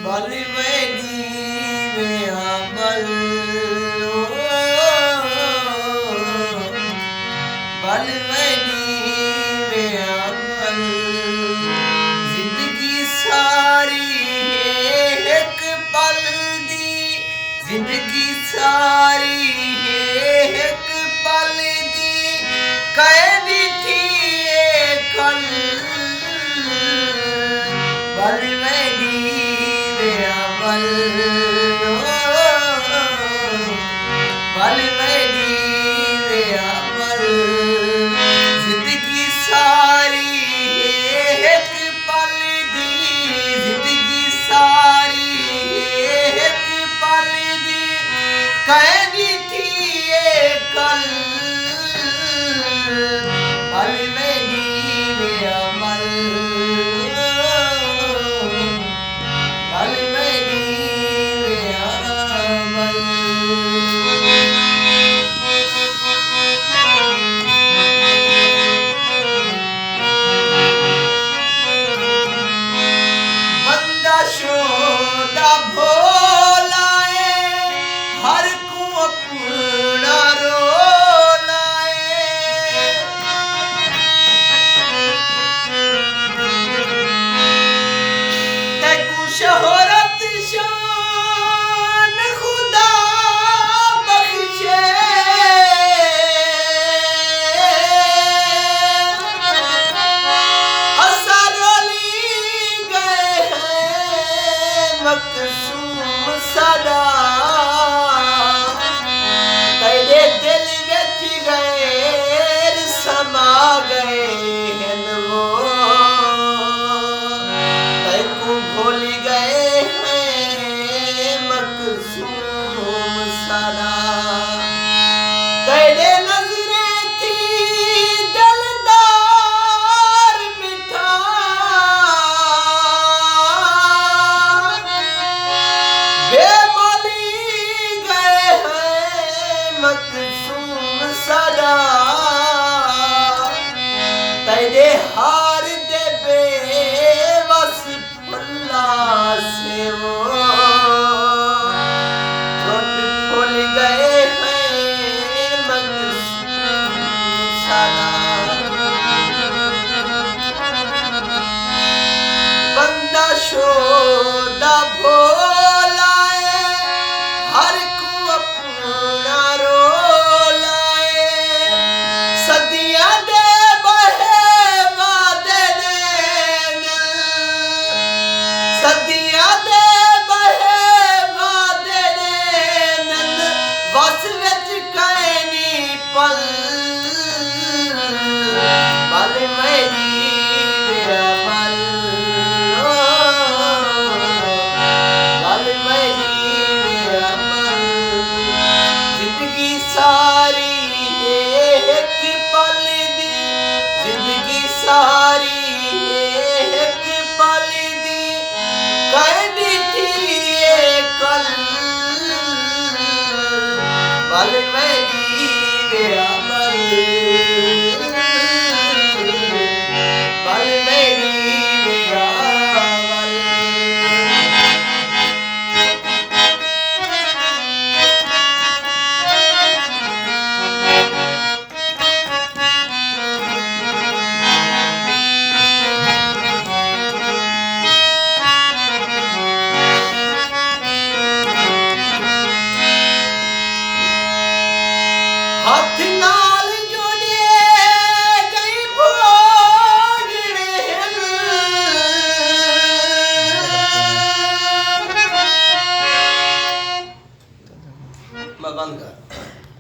बलवैनी में अमल बलवैनी में अमल जिंदगी सारी एक पल दी जिंदगी सारी एक पल दी कैदी थी कल बलवैनी में अमल बलवैनी में अमल जिंदगी सारी एक पल दी जिंदगी सारी एक पल दी कैदी थी कल बलवैनी में अमल बलवैनी में अमल बंदा शोदा भोलाए हर को अपना रोलाए तैकू शोहरत शान खुदा बख्शे हसरोली गए हैं मकसूम सदा